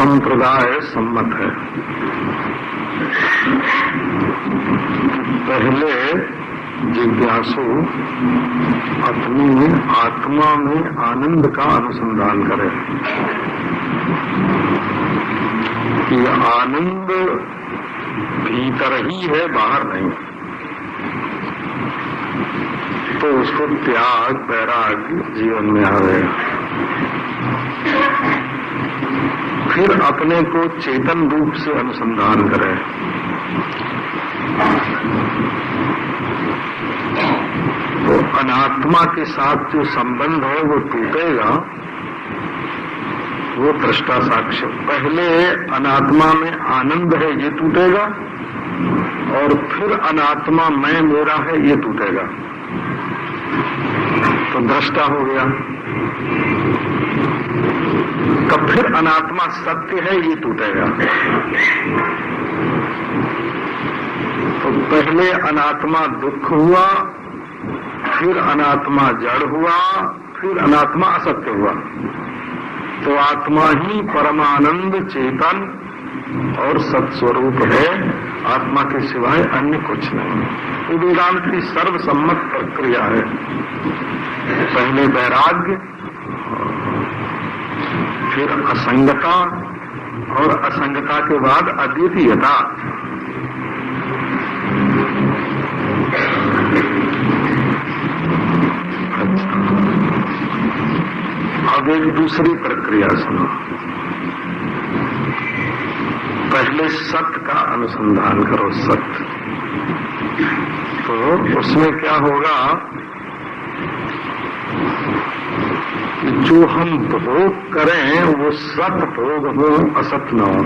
संप्रदाय सम्मत है। पहले जिज्ञासु अपनी आत्मा में आनंद का अनुसंधान करे कि आनंद भीतर ही है, बाहर नहीं। तो उसको त्याग वैराग्य जीवन में आवेगा। फिर अपने को चेतन रूप से अनुसंधान करें। तो अनात्मा के साथ जो संबंध है वो टूटेगा, वो दृष्टा साक्ष्य। पहले अनात्मा में आनंद है ये टूटेगा, और फिर अनात्मा मैं मेरा है ये टूटेगा। तो दृष्टा हो गया। तब फिर अनात्मा सत्य है ये टूटेगा। तो पहले अनात्मा दुख हुआ, फिर अनात्मा जड़ हुआ, फिर अनात्मा असत्य हुआ। तो आत्मा ही परमानंद चेतन और सत्स्वरूप है, आत्मा के सिवाय अन्य कुछ नहीं। तो वेदांत की सर्वसम्मत प्रक्रिया है। पहले वैराग्य, फिर असंगता, और असंगता के बाद अद्वितीयता। अब एक दूसरी प्रक्रिया सुनो। पहले सत्य का अनुसंधान करो। सत्य तो उसमें क्या होगा कि जो हम भोग करें वो सत भोग हो, असत न हो।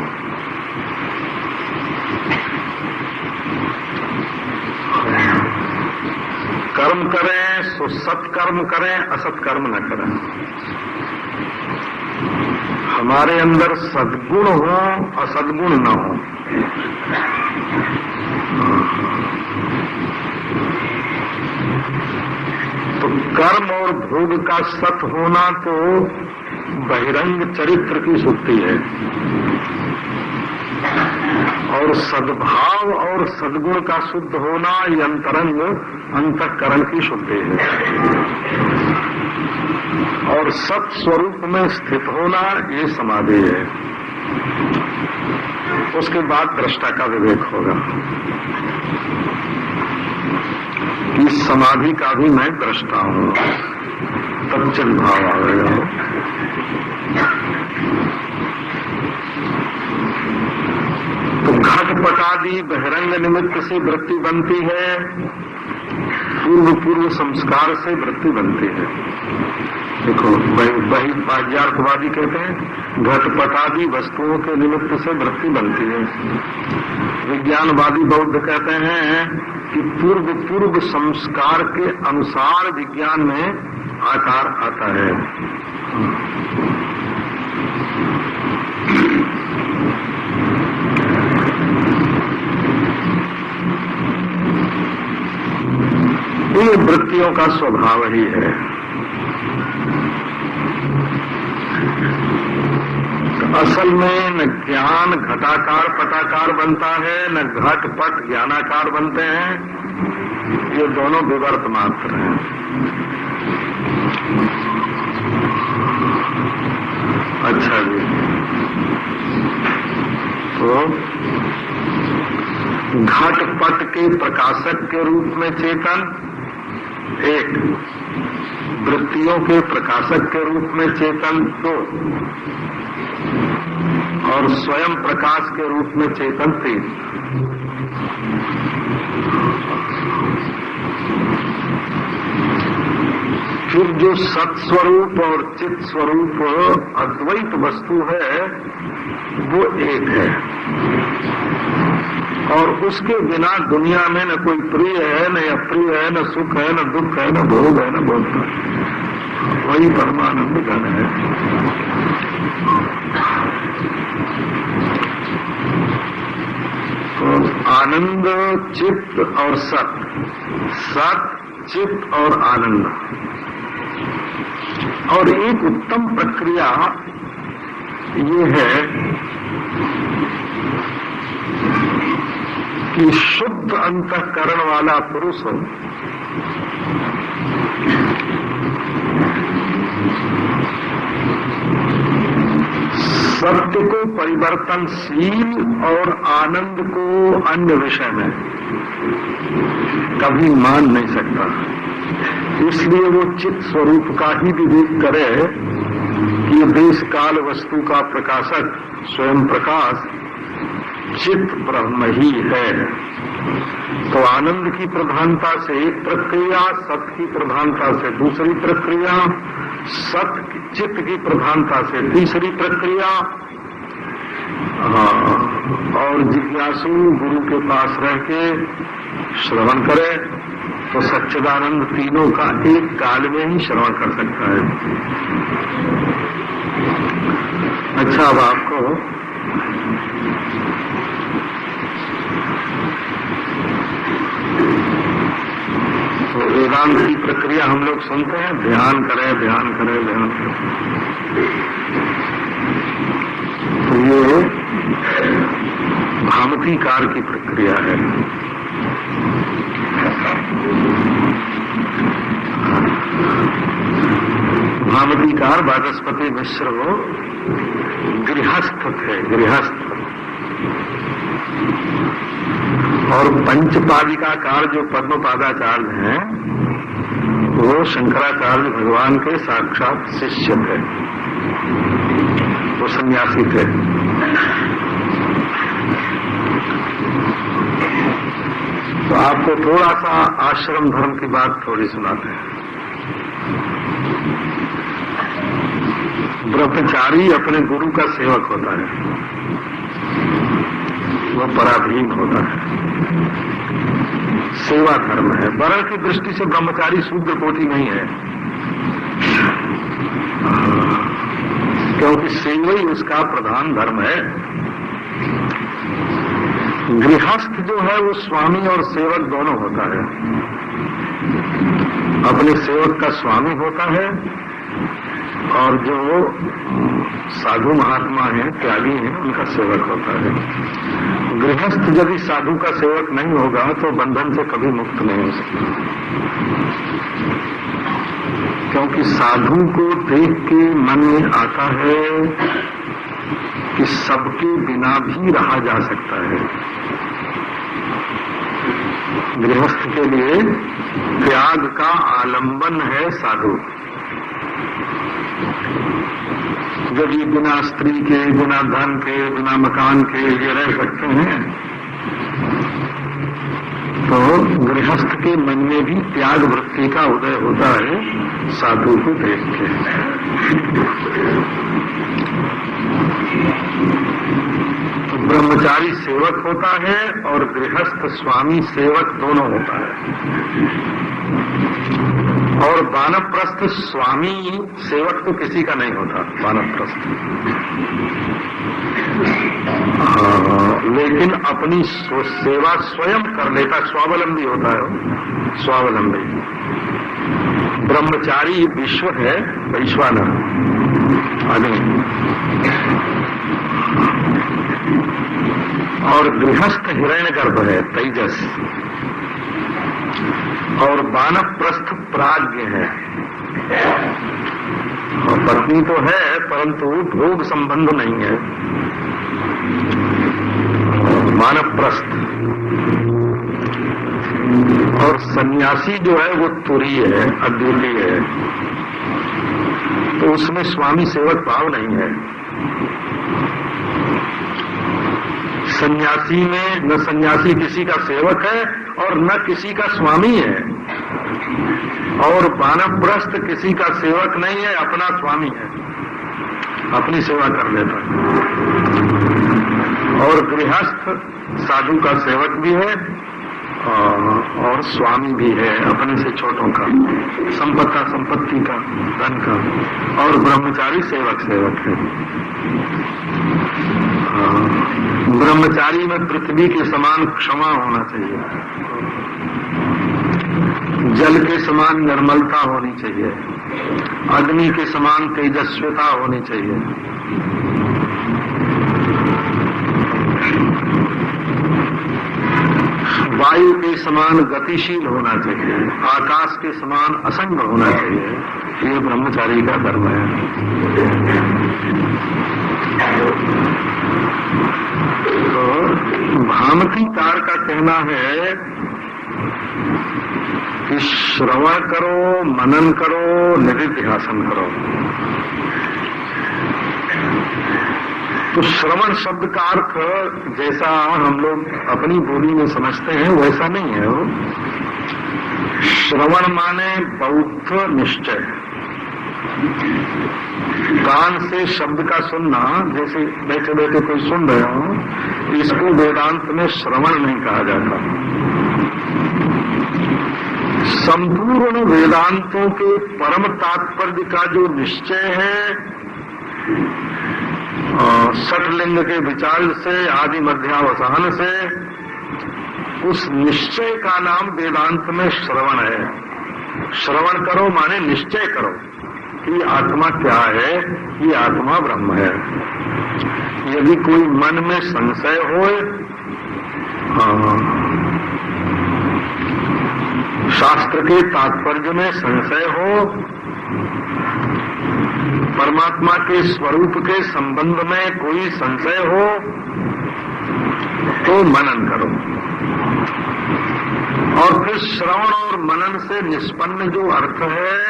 कर्म करें सो सत्कर्म करें, असत कर्म न करें। हमारे अंदर सद्गुण हो, असद्गुण न हो। तो कर्म और भोग का सत होना तो बहिरंग चरित्र की शुद्धि है, और सद्भाव और सद्गुण का शुद्ध होना ये अंतरंग अंतःकरण की शुद्धि है। और सत स्वरूप में स्थित होना ये समाधि है। उसके बाद दृष्टा का विवेक होगा। इस समाधि का भी मैं दृष्टा हूं, तब चित भाव आएगा। तो घटपटादि बहिरंग निमित्त से वृत्ति बनती है, पूर्व संस्कार से वृत्ति बनती है। देखो बाह्यार्थवादी कहते हैं घटपटादि वस्तुओं के निमित्त से वृत्ति बनती है। विज्ञानवादी बौद्ध कहते हैं कि पूर्व संस्कार के अनुसार विज्ञान में आकार आता है। ये वृत्तियों का स्वभाव ही है। असल में न ज्ञान घटाकार पटाकार बनता है, न घट पट ज्ञानाकार बनते हैं। ये दोनों विवर्त मात्र हैं। अच्छा जी, तो घट पट के प्रकाशक के रूप में चेतन एक, वृत्तियों के प्रकाशक के रूप में चेतन दो, और स्वयं प्रकाश के रूप में चेतन तीन। फिर जो सत्स्वरूप और चित स्वरूप अद्वैत वस्तु है वो एक है, और उसके बिना दुनिया में न कोई प्रिय है, न अप्रिय है, न सुख है, न दुख है, न भोग है, न भोग है। वही परमानंद घन है। तो आनंद, चित्त और सत, सत, चित्त और आनंद। और एक उत्तम प्रक्रिया ये है कि शुद्ध अंतःकरण वाला पुरुष सत्य को परिवर्तनशील और आनंद को अन्य विषय में कभी मान नहीं सकता। इसलिए वो चित्त स्वरूप का ही विवेक करे कि देश काल वस्तु का प्रकाशक स्वयं प्रकाश चित्त ब्रह्म ही है। तो आनंद की प्रधानता से एक प्रक्रिया, सत्य की प्रधानता से दूसरी प्रक्रिया, सत्य चित्त की प्रधानता से तीसरी प्रक्रिया। और जिज्ञासु गुरु के पास रह के श्रवण करे तो सच्चिदानंद तीनों का एक काल में ही श्रवण कर सकता है। अच्छा, अब आपको तो वेदांत की प्रक्रिया हम लोग सुनते हैं, ध्यान करें ध्यान करें ध्यान करें। तो ये भामतीकार की प्रक्रिया है। भामतीकार वाचस्पति मिश्र वो गृहस्थ थे, गृहस्थ। और पंचपादिकाकार जो पद्मपादाचार्य हैं वो शंकराचार्य भगवान के साक्षात शिष्य थे, वो सन्यासी थे। तो आपको थोड़ा सा आश्रम धर्म की बात थोड़ी सुनाते हैं। ब्रह्मचारी अपने गुरु का सेवक होता है, वो पराधीन होता है, सेवा धर्म है। वर्ण की दृष्टि से ब्रह्मचारी शूद्र कोटि नहीं है, क्योंकि सेवा ही उसका प्रधान धर्म है। गृहस्थ जो है वो स्वामी और सेवक दोनों होता है। अपने सेवक का स्वामी होता है और जो साधु महात्मा हैं, त्यागी हैं, उनका सेवक होता है। गृहस्थ यदि साधु का सेवक नहीं होगा तो बंधन से कभी मुक्त नहीं हो सकता, क्योंकि साधु को देख के मन में आता है कि सबके बिना भी रहा जा सकता है। गृहस्थ के लिए त्याग का आलंबन है साधु। यदि बिना स्त्री के, बिना धन के, बिना मकान के ये रह सकते हैं, तो गृहस्थ के मन में भी त्याग वृत्ति का उदय होता है साधु को देख के। तो ब्रह्मचारी सेवक होता है और गृहस्थ स्वामी सेवक दोनों होता है। और वानप्रस्थ स्वामी सेवक तो किसी का नहीं होता, वानप्रस्थ। लेकिन अपनी सेवा स्वयं कर लेता, स्वावलंबी होता है, स्वावलंबी। ब्रह्मचारी विश्व है, वैश्वानर आदमी, और गृहस्थ हिरण्यगर्भ है, तेजस। और वानप्रस्थ प्राज्ञ है, और पत्नी तो है परंतु भोग संबंध नहीं है, वानप्रस्थ। और सन्यासी जो है वो तुरीय है, अद्वितीय है, तो उसमें स्वामी सेवक भाव नहीं है। सन्यासी में न सन्यासी किसी का सेवक है और न किसी का स्वामी है, और वानप्रस्थ किसी का सेवक नहीं है, अपना स्वामी है, अपनी सेवा कर लेता है। और गृहस्थ साधु का सेवक भी है और स्वामी भी है, अपने से छोटों का, संपत्ति का, धन का। और ब्रह्मचारी सेवक है। ब्रह्मचारी में पृथ्वी के समान क्षमा होना चाहिए, जल के समान निर्मलता होनी चाहिए, अग्नि के समान तेजस्विता होनी चाहिए, समान गतिशील होना चाहिए, आकाश के समान असंग होना चाहिए। ये ब्रह्मचारी का धर्म है। तो भामतीकार का कहना है कि श्रवण करो, मनन करो, निधिध्यासन करो। तो श्रवण शब्द का अर्थ जैसा हम लोग अपनी बोली में समझते हैं वैसा नहीं है वो। श्रवण माने बौद्ध निश्चय, कान से शब्द का सुनना, जैसे बैठे बैठे कोई सुन रहे हो, इसको वेदांत में श्रवण नहीं कहा जाता। संपूर्ण वेदांतों के परम तात्पर्य का जो निश्चय है, सठलिंग के विचार से, आदि मध्यावसान से, उस निश्चय का नाम वेदांत में श्रवण है। श्रवण करो माने निश्चय करो कि आत्मा क्या है, ये आत्मा ब्रह्म है। यदि कोई मन में संशय हो, शास्त्र के तात्पर्य में संशय हो, परमात्मा के स्वरूप के संबंध में कोई संशय हो, तो मनन करो। और फिर श्रवण और मनन से निष्पन्न जो अर्थ है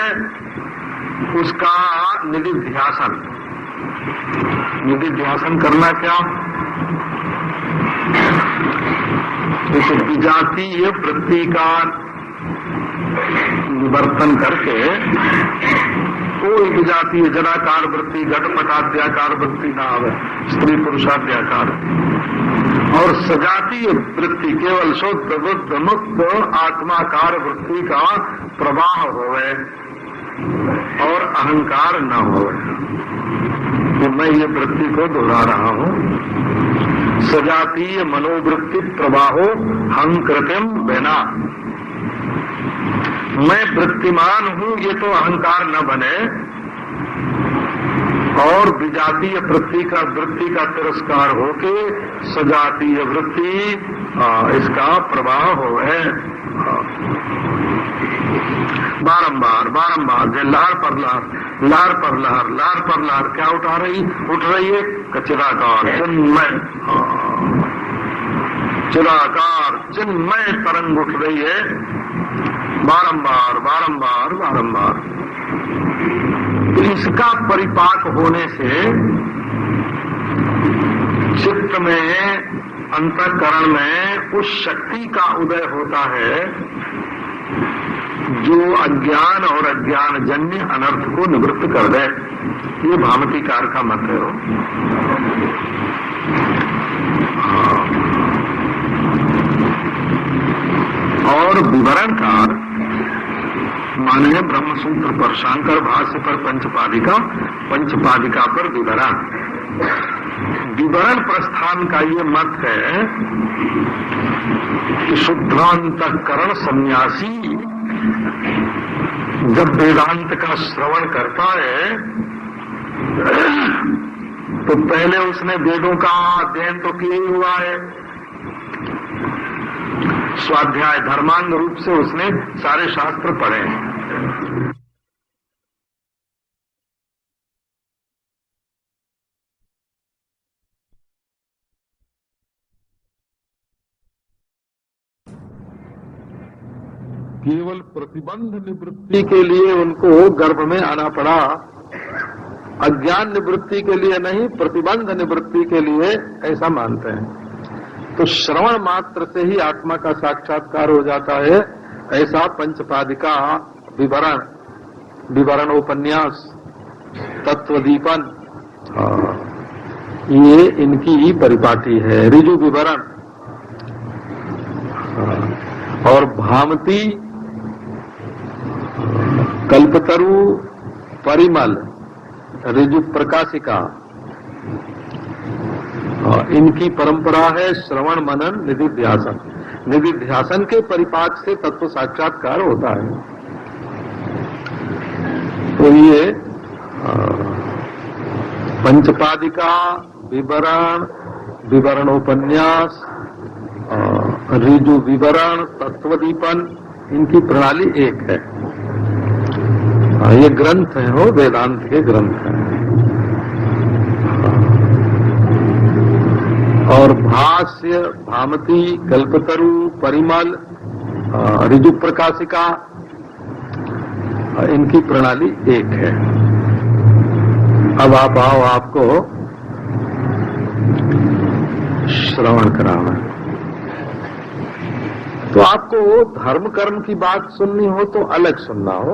उसका निधिध्यासन। निधिध्यासन करना क्या? जैसे विजातीय वृत्ति का निवर्तन करके कोई विजातीय जड़ाकार वृत्ति, घटपटाद्याकार वृत्ति ना आवे, स्त्री पुरुषाद्याकार, और सजातीय वृत्ति केवल शुद्ध बुद्ध मुक्त आत्माकार वृत्ति का प्रवाह होवे और अहंकार न होवे। तो मैं ये वृत्ति को दोहरा रहा हूं। सजातीय मनोवृत्ति प्रवाहो हंकृतिम बिना, मैं वृत्तिमान हूं ये तो अहंकार न बने, और विजातीय वृत्ति का तिरस्कार होके सजातीय वृत्ति इसका प्रवाह हो है। बारंबार बारंबार जो लहर पर लहर, लहर पर लहर, लहर पर लहर क्या उठ रही है? चिराकार चिन्मय, चिराकार चिन्मय तरंग उठ रही है, बारंबार बारंबार बारंबार। तो इसका परिपाक होने से चित्त में, अंतःकरण में उस शक्ति का उदय होता है जो अज्ञान और अज्ञान जन्य अनर्थ को निवृत्त कर दे। ये भामतीकार का मत है। और विवरणकार माने ब्रह्मसूत्र पर, शांकर भाष्य पर पंचपादिका, पंचपादिका पर विवरण। विवरण प्रस्थान का ये मत है कि शुद्धांतःकरण सन्यासी जब वेदांत का श्रवण करता है तो पहले उसने वेदों का अध्ययन तो किया ही हुआ है, स्वाध्याय धर्मांग रूप से उसने सारे शास्त्र पढ़े हैं। केवल प्रतिबंध निवृत्ति के लिए उनको गर्भ में आना पड़ा, अज्ञान निवृत्ति के लिए नहीं, प्रतिबंध निवृत्ति के लिए, ऐसा मानते हैं। तो श्रवण मात्र से ही आत्मा का साक्षात्कार हो जाता है, ऐसा पंचपादिका विवरण, विवरणोपन्यास, तत्वदीपन, ये इनकी परिपाटी है, ऋजु विवरण। और भामती, कल्पतरु, परिमल, ऋजु प्रकाशिका, इनकी परंपरा है श्रवण मनन निधिध्यासन। निधिध्यासन के परिपाक से तत्व साक्षात्कार होता है। तो ये पंचपादिका, विवरण, विवरणोपन्यास, ऋजु विवरण, तत्वदीपन, इनकी प्रणाली एक है। ये ग्रंथ हैं, हो वेदांत के ग्रंथ हैं। और भाष्य, भामती, कल्पतरु, परिमल, ऋजु प्रकाशिका, इनकी प्रणाली एक है। अब आप आओ, आपको श्रवण कराना। तो आपको धर्म कर्म की बात सुननी हो तो अलग सुनना हो,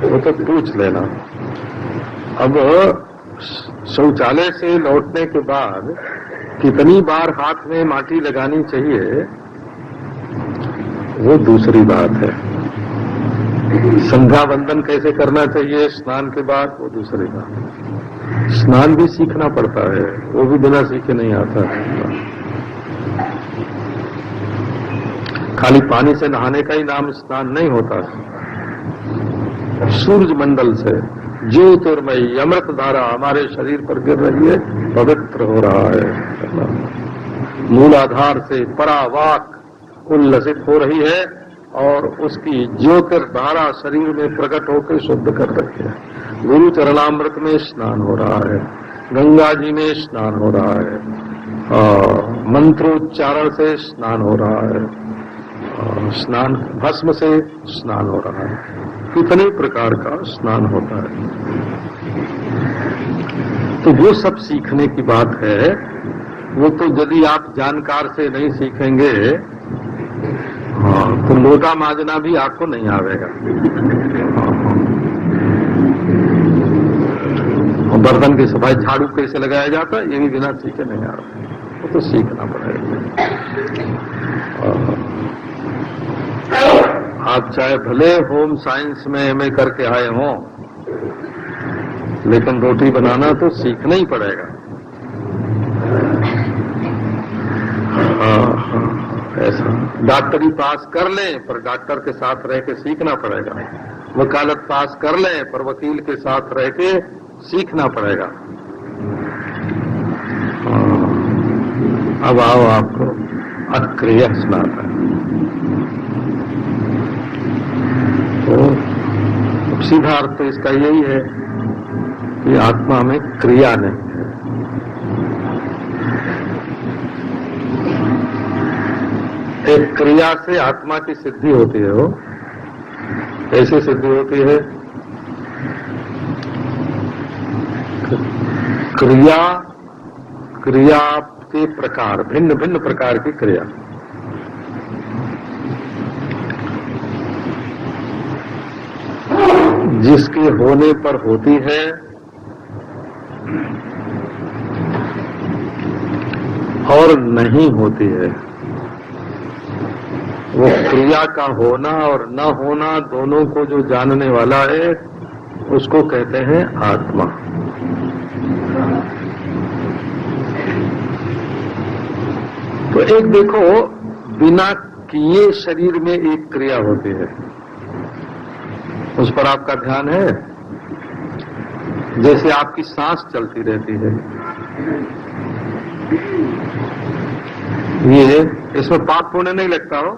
वो तो पूछ लेना। अब शौचालय से लौटने के बाद कितनी बार हाथ में माटी लगानी चाहिए वो दूसरी बात है। संध्या वंदन कैसे करना चाहिए स्नान के बाद, वो दूसरी बात। स्नान भी सीखना पड़ता है, वो भी बिना सीखे नहीं आता। खाली पानी से नहाने का ही नाम स्नान नहीं होता। सूर्य मंडल से ज्योतिर्मयी अमृत धारा हमारे शरीर पर गिर रही है, पवित्र हो रहा है। मूलाधार से परावाक उल्लसित हो रही है और उसकी ज्योतिर्धारा शरीर में प्रकट होकर शुद्ध कर रही है। गुरु चरणामृत में स्नान हो रहा है, गंगा जी में स्नान हो रहा है, मंत्रोच्चारण से स्नान हो रहा है, स्नान भस्म से स्नान हो रहा है। कितने प्रकार का स्नान होता है। तो वो सब सीखने की बात है। वो तो यदि आप जानकार से नहीं सीखेंगे, तो लोटा माजना भी आपको नहीं आवेगा। और बर्तन की सफाई, झाड़ू कैसे लगाया जाता है, ये भी बिना सीखे नहीं आ रहा। वो तो सीखना पड़ेगा। आप चाहे भले होम साइंस में एमए करके आए हों, लेकिन रोटी बनाना तो सीखना ही पड़ेगा। ऐसा डॉक्टरी पास कर लें पर डॉक्टर के साथ रह के सीखना पड़ेगा। वकालत पास कर लें पर वकील के साथ रह के सीखना पड़ेगा। अब आओ, आपको अक्रिया सुनाता है। तो सीधा अर्थ तो इसका यही है कि आत्मा में क्रिया नहीं है। एक क्रिया से आत्मा की सिद्धि होती है। वो कैसे सिद्धि होती है? क्रिया के प्रकार, भिन्न भिन्न प्रकार की क्रिया। जिसके होने पर होती है और नहीं होती है। वो क्रिया का होना और न होना दोनों को जो जानने वाला है उसको कहते हैं आत्मा। तो एक देखो, बिना किए शरीर में एक क्रिया होती है, उस पर आपका ध्यान है? जैसे आपकी सांस चलती रहती है, ये इसमें पाप पुण्य नहीं लगता हो।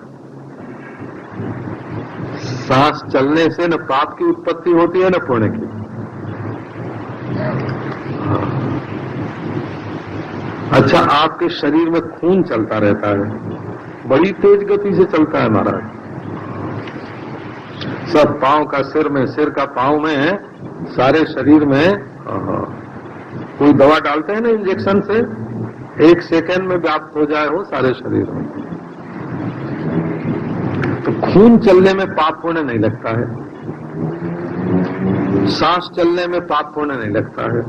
सांस चलने से न पाप की उत्पत्ति होती है न पुण्य की। अच्छा, आपके शरीर में खून चलता रहता है, बड़ी तेज गति से चलता है महाराज। सब पांव का सिर में, सिर का पांव में, सारे शरीर में। कोई दवा डालते हैं ना इंजेक्शन से, 1 सेकेंड में व्याप्त हो जाए हो सारे शरीर में। तो खून चलने में पाप पुण्य नहीं लगता है, सांस चलने में पाप पुण्य नहीं लगता है।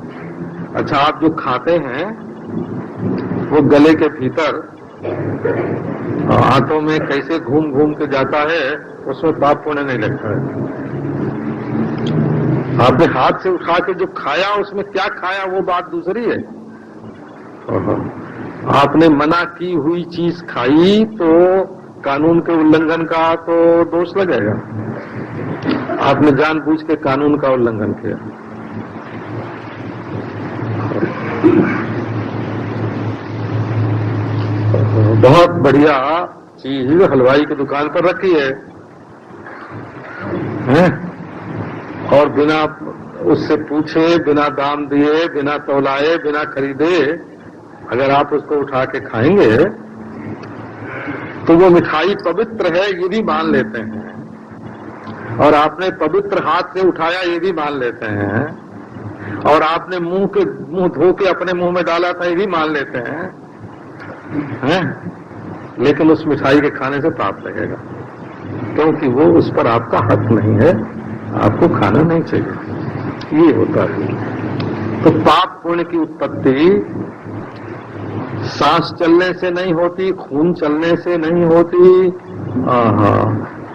अच्छा, आप जो खाते हैं वो गले के भीतर हाथों में कैसे घूम घूम के जाता है, उसमें पाप पुण्य नहीं लगता है। आपने हाथ से उठा के जो खाया, उसमें क्या खाया वो बात दूसरी है। आपने मना की हुई चीज खाई तो कानून के उल्लंघन का तो दोष लगेगा। आपने जानबूझ के कानून का उल्लंघन किया। बहुत बढ़िया चीज हलवाई की दुकान पर रखी है, हैं? और बिना उससे पूछे, बिना दाम दिए, बिना तौलाए, बिना खरीदे अगर आप उसको उठा के खाएंगे तो वो मिठाई पवित्र है ये भी मान लेते हैं, और आपने पवित्र हाथ से उठाया ये भी मान लेते हैं, और आपने मुंह धो के अपने मुंह में डाला था ये भी मान लेते हैं? लेकिन उस मिठाई के खाने से पाप लगेगा, क्योंकि वो उस पर आपका हक नहीं है, आपको खाना नहीं चाहिए। ये होता है। तो पाप पुण्य की उत्पत्ति सांस चलने से नहीं होती, खून चलने से नहीं होती,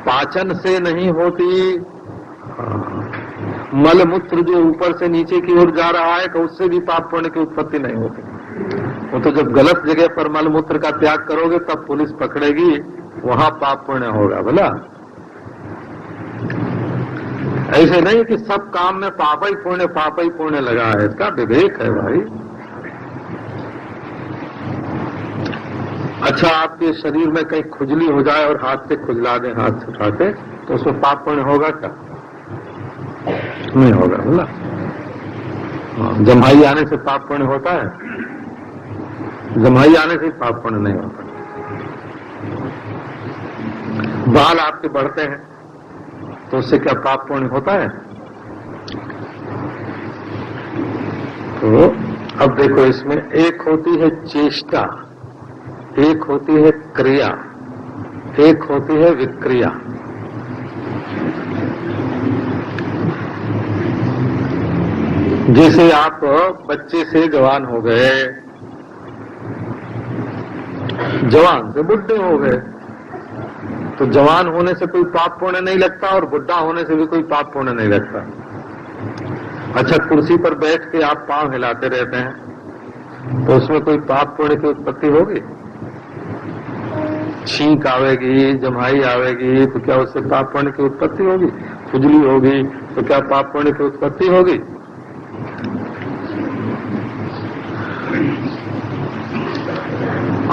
पाचन से नहीं होती, मल मूत्र जो ऊपर से नीचे की ओर जा रहा है तो उससे भी पाप पुण्य की उत्पत्ति नहीं होती। वो तो जब गलत जगह पर मल मूत्र का त्याग करोगे तब पुलिस पकड़ेगी, वहां पाप पुण्य होगा। भला ऐसे नहीं कि सब काम में पाप ही पुण्य लगा है, इसका विवेक है भाई। अच्छा, आपके शरीर में कहीं खुजली हो जाए और हाथ से खुजला दें, हाथ से उठा के, तो उसमें पाप पुण्य होगा क्या? नहीं होगा। बोला जम्हाई आने से पाप पुण्य होता है? जम्हाई आने से पाप पुण्य नहीं होता। बाल आपके बढ़ते हैं तो उससे क्या पाप पुण्य होता है? तो अब देखो, इसमें एक होती है चेष्टा, एक होती है क्रिया, एक होती है विक्रिया। जैसे आप बच्चे से जवान हो गए, जवान से बुढ़े हो गए, तो जवान होने से कोई पाप पुण्य नहीं लगता और बुढ़ा होने से भी कोई पाप पुण्य नहीं लगता। अच्छा, कुर्सी पर बैठ के आप पांव हिलाते रहते हैं तो उसमें कोई पाप पुण्य की उत्पत्ति होगी? छींक आवेगी, जम्हाई आवेगी तो क्या उससे पाप पुण्य की उत्पत्ति होगी? खुजली होगी तो क्या पाप पुण्य की उत्पत्ति होगी?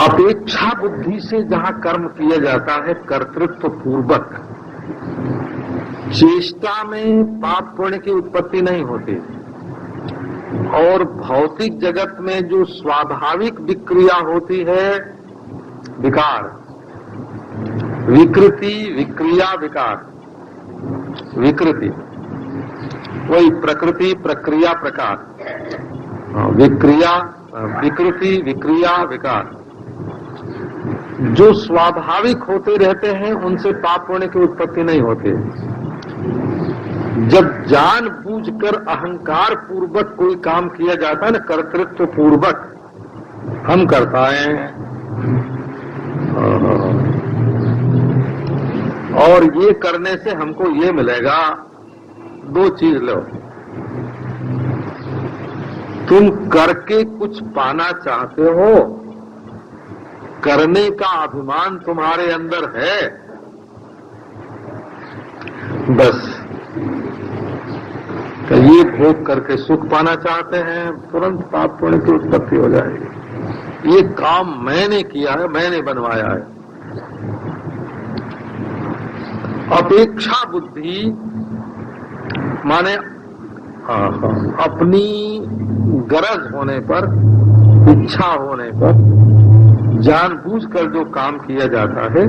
अपेक्षा बुद्धि से जहां कर्म किया जाता है कर्तृत्व पूर्वक, चेष्टा में पाप पुण्य की उत्पत्ति नहीं होती। और भौतिक जगत में जो स्वाभाविक विक्रिया होती है, विकार, विकृति, विक्रिया, विकार, विकृति, वही प्रकृति, प्रक्रिया, प्रकार, विक्रिया, विकृति, विक्रिया, विकार, जो स्वाभाविक होते रहते हैं उनसे पाप पुण्य की उत्पत्ति नहीं होती। जब जानबूझकर अहंकार पूर्वक कोई काम किया जाता है ना, कर्तृत्व पूर्वक, हम करता है और ये करने से हमको ये मिलेगा, दो चीज लो, तुम करके कुछ पाना चाहते हो, करने का अभिमान तुम्हारे अंदर है, बस ये भोग करके सुख पाना चाहते हैं, तुरंत पाप पुण्य की उत्पत्ति हो जाएगी। ये काम मैंने किया है, मैंने बनवाया है। अपेक्षा बुद्धि माने अपनी गरज होने पर, इच्छा होने पर जानबूझकर जो काम किया जाता है,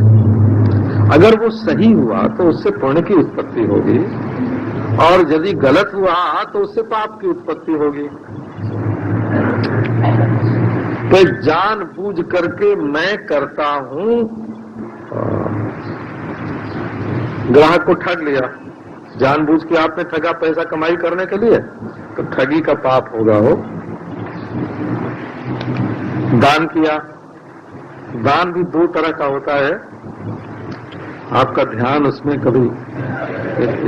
अगर वो सही हुआ तो उससे पुण्य की उत्पत्ति होगी, और यदि गलत हुआ तो उससे पाप की उत्पत्ति होगी। तो जानबूझ करके मैं करता हूं, ग्राहक को ठग लिया, जानबूझ के आपने ठगा पैसा कमाई करने के लिए, तो ठगी का पाप होगा। हो दान किया, दान भी दो तरह का होता है, आपका ध्यान उसमें कभी,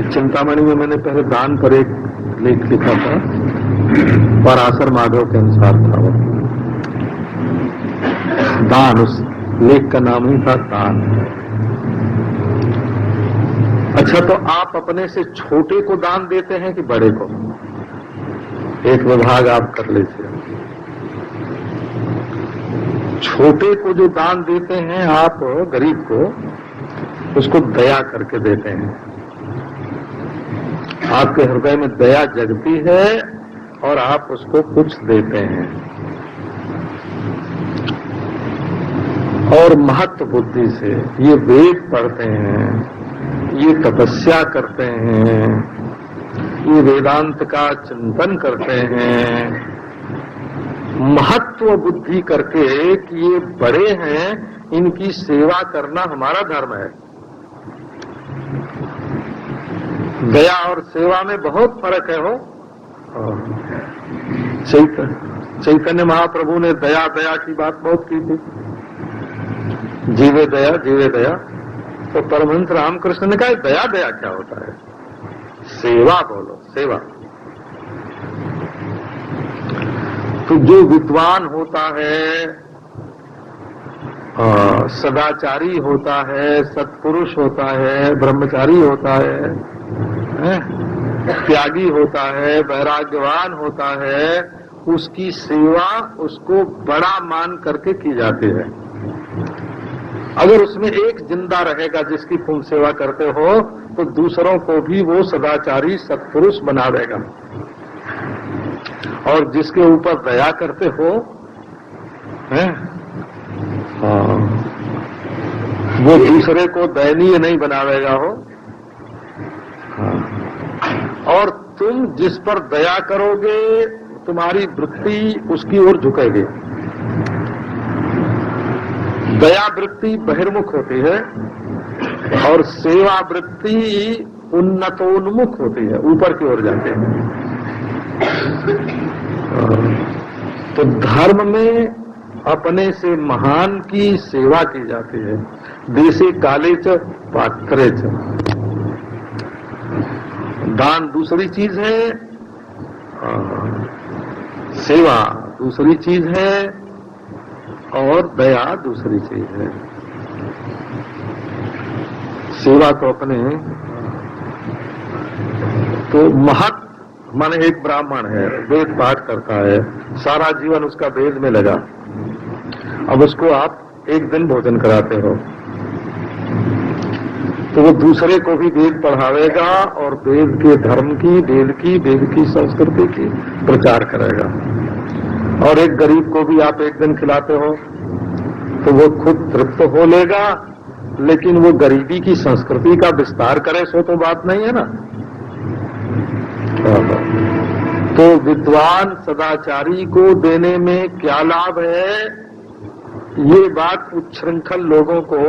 चिंतामणि में मैंने पहले दान पर एक लेख लिखा था, पराशर माधव के अनुसार था वो दान, उस लेख का नाम ही था दान। अच्छा, तो आप अपने से छोटे को दान देते हैं कि बड़े को? एक विभाग आप कर लीजिए। छोटे को जो दान देते हैं आप गरीब को, उसको दया करके देते हैं। आपके हृदय में दया जगती है और आप उसको कुछ देते हैं। और महत्व बुद्धि से ये वेद पढ़ते हैं, ये तपस्या करते हैं, ये वेदांत का चिंतन करते हैं, महत्व बुद्धि करके कि ये बड़े हैं, इनकी सेवा करना हमारा धर्म है। दया और सेवा में बहुत फर्क है हो। चैतन्य महाप्रभु ने दया दया की बात बहुत की थी, जीवे दया जीवे दया। तो परमहंस रामकृष्ण ने कहा दया दया क्या होता है, सेवा बोलो, सेवा। तो जो विद्वान होता है, सदाचारी होता है, सत्पुरुष होता है, ब्रह्मचारी होता है, त्यागी होता है, वैराग्यवान होता है, उसकी सेवा उसको बड़ा मान करके की जाती है। अगर उसमें एक जिंदा रहेगा जिसकी तुम सेवा करते हो, तो दूसरों को भी वो सदाचारी सत्पुरुष बना देगा। और जिसके ऊपर दया करते हो, वो दूसरे को दयनीय नहीं बनावेगा हो। और तुम जिस पर दया करोगे, तुम्हारी वृत्ति उसकी ओर झुकेगी। दया वृत्ति बहिर्मुख होती है और सेवा वृत्ति उन्नतोन्मुख होती है, ऊपर की ओर जाती है। तो धर्म में अपने से महान की सेवा की जाती है। देशे काले च पात्रे च। दान दूसरी चीज है, सेवा दूसरी चीज है, और दया दूसरी चीज है। सेवा तो अपने तो महत माने एक ब्राह्मण है, वेद पाठ करता है, सारा जीवन उसका वेद में लगा। अब उसको आप एक दिन भोजन कराते हो, तो वो दूसरे को भी वेद पढ़ावेगा और वेद के धर्म की, वेद की संस्कृति की प्रचार करेगा। और एक गरीब को भी आप एक दिन खिलाते हो, तो वो खुद तृप्त हो लेगा, लेकिन वो गरीबी की संस्कृति का विस्तार करे, सो तो बात नहीं है ना। तो विद्वान सदाचारी को देने में क्या लाभ है, ये बात उच्छृंखल लोगों को,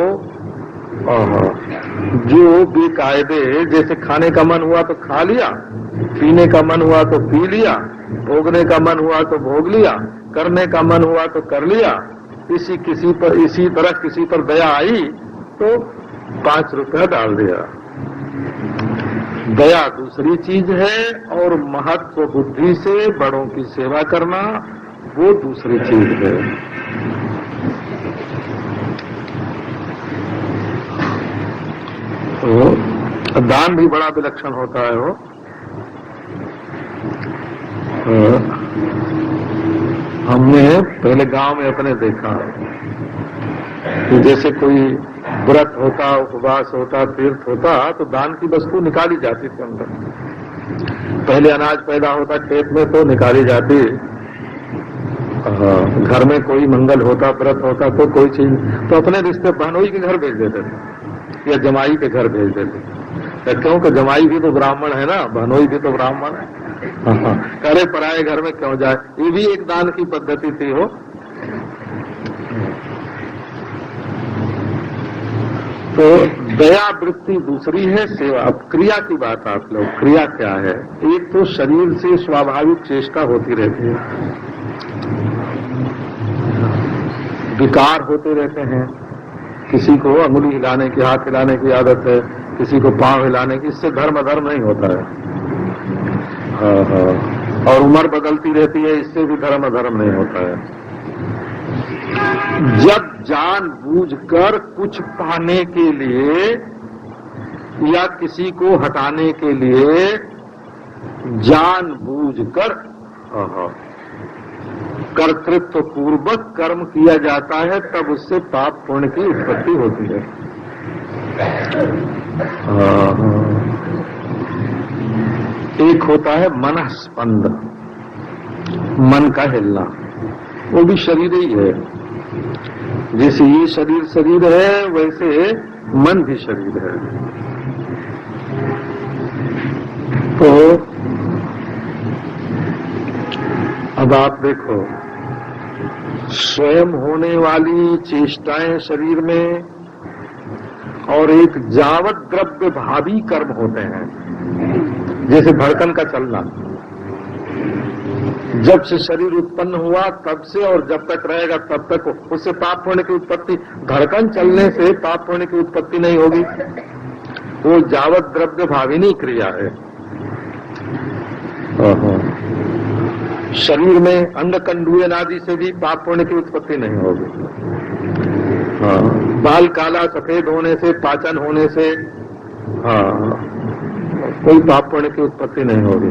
जो बेकायदे, जैसे खाने का मन हुआ तो खा लिया, पीने का मन हुआ तो पी लिया, भोगने का मन हुआ तो भोग लिया, करने का मन हुआ तो कर लिया, इसी तरह किसी पर दया आई तो 5 रुपया डाल दिया। दया दूसरी चीज है, और महत्व बुद्धि से बड़ों की सेवा करना वो दूसरी चीज है। तो दान भी बड़ा विलक्षण होता है वो। हमने पहले गांव में अपने देखा कि जैसे कोई व्रत होता, उपवास होता, तीर्थ होता, तो दान की वस्तु निकाली जाती थी अंदर। पहले अनाज पैदा होता खेत में तो निकाली जाती, घर में कोई मंगल होता, व्रत होता, तो कोई चीज तो अपने रिश्ते बहनोई के घर भेज देते थे या जमाई के घर भेज देते। क्योंकि जमाई भी तो ब्राह्मण है ना, बहनोई भी तो ब्राह्मण है। करे पराए घर में क्यों जाए, ये भी एक दान की पद्धति थी हो। तो दया वृत्ति दूसरी है, सेवा। अब क्रिया की बात आप लोग, क्रिया क्या है? एक तो शरीर से स्वाभाविक चेष्टा होती रहती है, विकार होते रहते हैं। किसी को अंगुली हिलाने की, हाथ हिलाने की आदत है, किसी को पांव हिलाने की, इससे धर्म नहीं होता है। और उम्र बदलती रहती है, इससे भी धर्म नहीं होता है। जब जानबूझकर कुछ पाने के लिए या किसी को हटाने के लिए जानबूझकर कर्तृत्व पूर्वक कर्म किया जाता है तब उससे पाप पुण्य की उत्पत्ति होती है। एक होता है मनस्पंद, मन का हिलना, वो भी शरीर ही है। जैसे ये शरीर है वैसे मन भी शरीर है। तो अब आप देखो, स्वयं होने वाली चेष्टाएं शरीर में और एक जावत द्रव्य भावी कर्म होते हैं, जैसे धड़कन का चलना। जब से शरीर उत्पन्न हुआ तब से और जब तक रहेगा तब तक उससे पाप पुण्य की उत्पत्ति, धड़कन चलने से पाप पुण्य की उत्पत्ति नहीं होगी। वो जावत द्रव्य भाविनी क्रिया है। शरीर में अंग कंडूयन आदि से भी पाप पुण्य की उत्पत्ति नहीं होगी। बाल काला सफेद होने से, पाचन होने से कोई पाप पुण्य की उत्पत्ति नहीं होगी।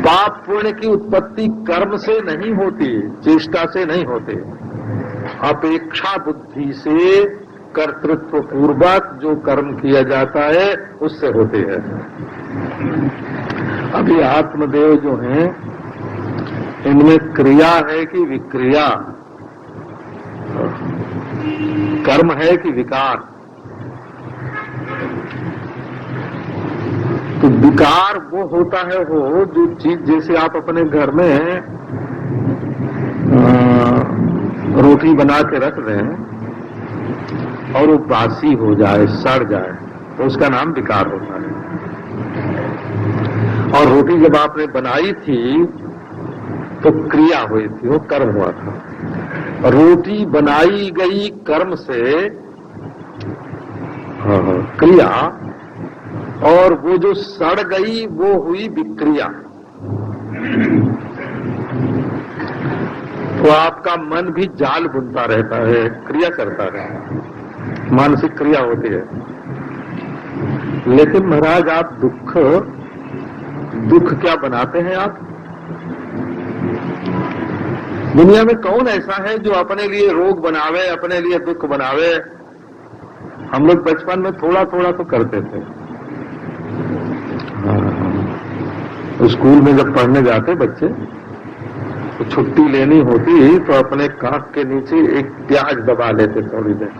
पाप पुण्य की उत्पत्ति कर्म से नहीं होती, चेष्टा से नहीं होती, अपेक्षा बुद्धि से कर्तृत्व पूर्वक जो कर्म किया जाता है उससे होते हैं। अभी आत्मदेव जो हैं इनमें क्रिया है कि विक्रिया, कर्म है कि विकार? तो विकार वो होता है वो जो चीज, जैसे आप अपने घर में रोटी बना के रख दें और वो बासी हो जाए, सड़ जाए, तो उसका नाम विकार होता है। और रोटी जब आपने बनाई थी तो क्रिया हुई थी, वो कर्म हुआ था। रोटी बनाई गई कर्म से क्रिया, और वो जो सड़ गई वो हुई विक्रिया। तो आपका मन भी जाल बुनता रहता है, क्रिया करता है, मानसिक क्रिया होती है। लेकिन महाराज आप दुख क्या बनाते हैं आप? दुनिया में कौन ऐसा है जो अपने लिए रोग बनावे, अपने लिए दुख बनावे? हम लोग बचपन में थोड़ा थोड़ा तो करते थे। स्कूल में जब पढ़ने जाते बच्चे तो छुट्टी लेनी होती तो अपने कांख के नीचे एक प्याज दबा लेते थोड़ी देर।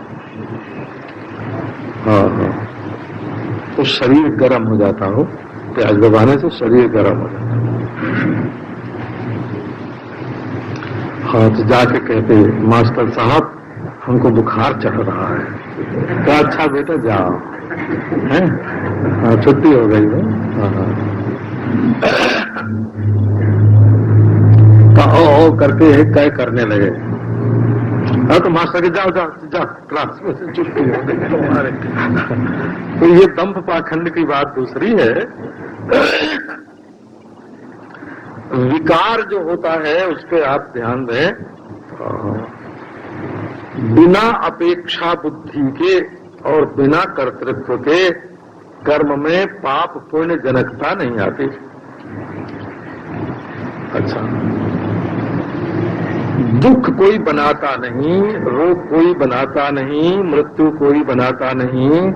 तो शरीर गर्म हो जाता हो, प्याज दबाने से शरीर गर्म हो जाता। हाँ, तो जाके कहते मास्टर साहब हमको बुखार चढ़ रहा है। क्या? अच्छा बेटा जाओ, हैं? हाँ, छुट्टी हो गई है। ओ करके क्या करने लगे। हाँ, तो मास्टर के जाओ जाओ जाओ, क्लास में से छुट्टी हो गई तुम्हारे। तो ये दंभ पाखंड की बात दूसरी है। विकार जो होता है उस पर आप ध्यान दें। बिना अपेक्षा बुद्धि के और बिना कर्तृत्व के कर्म में पाप पुण्य जनकता नहीं आती। अच्छा, दुख कोई बनाता नहीं, रोग कोई बनाता नहीं, मृत्यु कोई बनाता नहीं।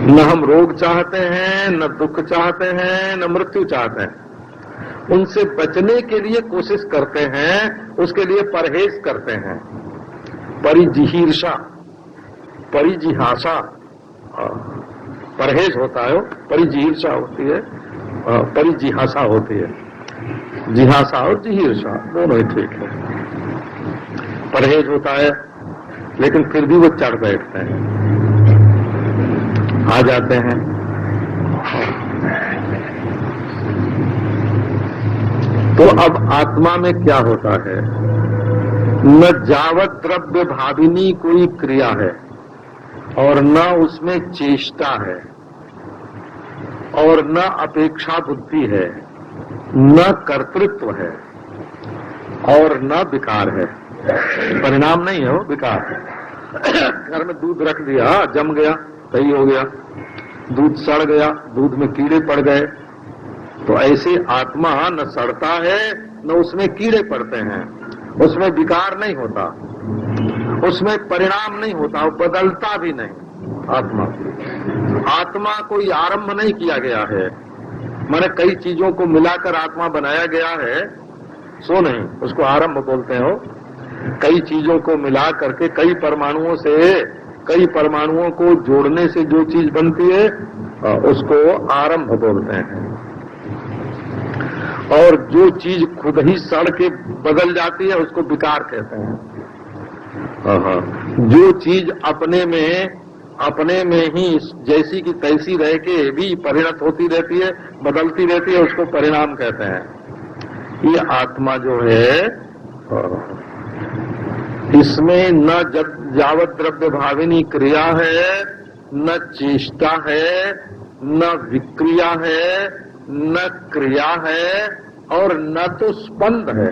न हम रोग चाहते हैं, न दुख चाहते हैं, न मृत्यु चाहते हैं। उनसे बचने के लिए कोशिश करते हैं, उसके लिए परहेज करते हैं। परिजिहीर्षा, परिजिहासा, परहेज होता है, परिजिहीर्षा होती है, परिजिहासा होती है। जिहासा और जिहीर्षा दोनों ही ठीक है। परहेज होता है लेकिन फिर भी वो चढ़ बैठते हैं, आ जाते हैं। तो अब आत्मा में क्या होता है? न जावत द्रव्य भाविनी कोई क्रिया है और न उसमें चेष्टा है और न अपेक्षा बुद्धि है, न कर्तृत्व है और न विकार है। परिणाम नहीं है वो, विकार है। घर में दूध रख दिया, जम गया, सही हो गया। दूध सड़ गया, दूध में कीड़े पड़ गए, तो ऐसे आत्मा न सड़ता है न उसमें कीड़े पड़ते हैं, उसमें विकार नहीं होता, उसमें परिणाम नहीं होता, वो बदलता भी नहीं। आत्मा कोई आरंभ नहीं किया गया है, माने कई चीजों को मिलाकर आत्मा बनाया गया है, सो नहीं, उसको आरंभ बोलते हो। कई चीजों को मिला करके कई परमाणुओं को जोड़ने से जो चीज बनती है उसको आरंभ बोलते हैं। और जो चीज खुद ही सड़ के बदल जाती है उसको विकार कहते हैं। जो चीज अपने में ही जैसी की तैसी रह के भी परिणत होती रहती है, बदलती रहती है, उसको परिणाम कहते हैं। ये आत्मा जो है इसमें न जावत द्रव्य भाविनी क्रिया है, न चेष्टा है, न विक्रिया है, न क्रिया है, और न तो स्पंद है,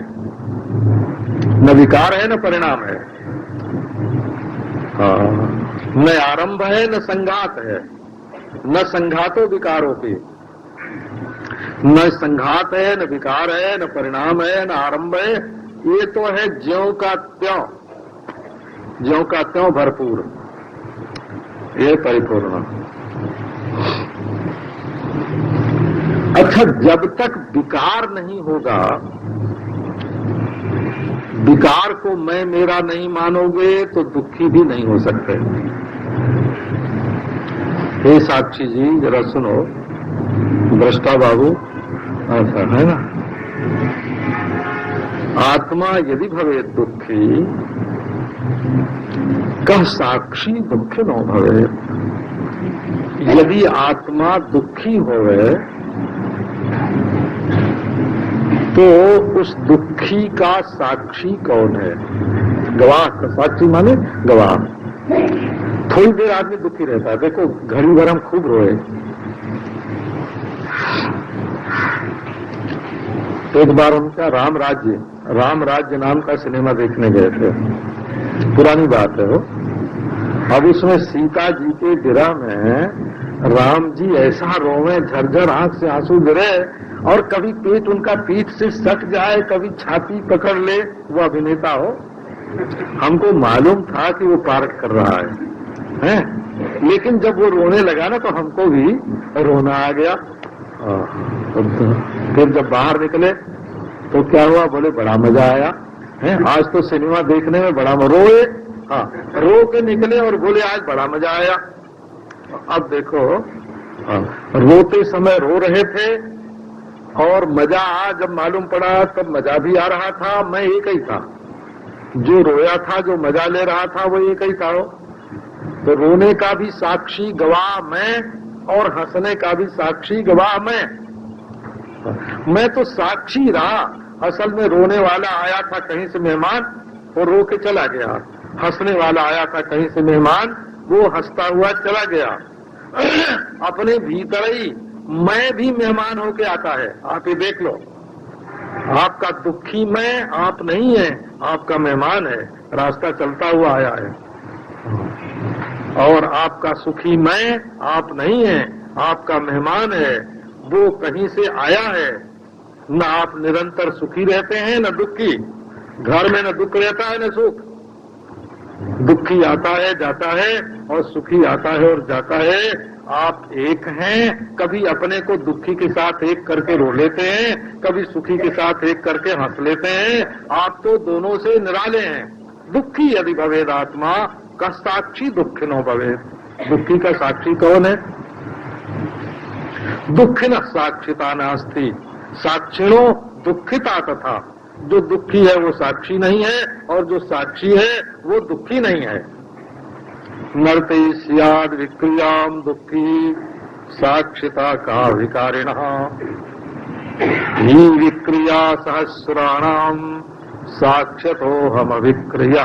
न विकार है, न परिणाम है। न आरंभ है, न संघात है, न संघातो विकारों की, न संघात है, न विकार है, न परिणाम है, न आरंभ है। ये तो है ज्यों का त्यों भरपूर, ये परिपूर्ण। अच्छा, जब तक विकार नहीं होगा, विकार को मैं मेरा नहीं मानोगे तो दुखी भी नहीं हो सकते। हे साक्षी जी जरा सुनो, दृष्टा बाबू, ऐसा है ना, आत्मा यदि भवे दुखी कह साक्षी दुखी न भवे। यदि आत्मा दुखी होवे तो उस दुखी का साक्षी कौन है? गवाह का साक्षी माने गवाह। थोड़ी देर आदमी दुखी रहता है, देखो घड़ी भर हम खूब रोए। एक बार उनका राम राज्य नाम का सिनेमा देखने गए थे, पुरानी बात है वो। अब उसमें सीता जी के विरह में राम जी ऐसा रोवे, झरझर आंख से आंसू गिरे, और कभी पेट उनका पीठ से सट जाए, कभी छाती पकड़ ले। वो अभिनेता हो, हमको मालूम था कि वो पार्ट कर रहा है? लेकिन जब वो रोने लगा ना तो हमको भी रोना आ गया। फिर जब बाहर निकले तो क्या हुआ, बोले बड़ा मजा आया है, आज तो सिनेमा देखने में बड़ा रोए। हाँ, रो के निकले और बोले आज बड़ा मजा आया। अब देखो, रोते समय रो रहे थे और मजा जब मालूम पड़ा तब मजा भी आ रहा था। मैं एक ही था, जो रोया था, जो मजा ले रहा था वो एक ही था। तो रोने का भी साक्षी गवाह मैं, और हंसने का भी साक्षी गवाह मैं तो साक्षी रहा। असल में रोने वाला आया था कहीं से मेहमान, वो रो के चला गया। हंसने वाला आया था कहीं से मेहमान, वो हंसता हुआ चला गया। अपने भीतर ही मैं भी मेहमान होके आता है। आप ये देख लो, आपका दुखी मैं आप नहीं है, आपका मेहमान है, रास्ता चलता हुआ आया है। और आपका सुखी मैं आप नहीं है, आपका मेहमान है, वो कहीं से आया है। न आप निरंतर सुखी रहते हैं न दुखी, घर में न दुख रहता है न सुख। दुखी आता है जाता है और सुखी आता है और जाता है। आप एक हैं, कभी अपने को दुखी के साथ एक करके रो लेते हैं, कभी सुखी के साथ एक करके हंस लेते हैं। आप तो दोनों से निराले हैं। दुखी यदि भवेद आत्मा का साक्षी दुखिनो भवेद। दुखी का साक्षी कौन है? दुखिन साक्षिता नास्ति, साक्षिणो दुखिता तथा। जो दुखी है वो साक्षी नहीं है, और जो साक्षी है वो दुखी नहीं है। नरते स्याद विक्रियाम दुखी साक्षिता का विकारिण ही विक्रिया सहस्राणाम साक्ष्यतो हम विक्रिया।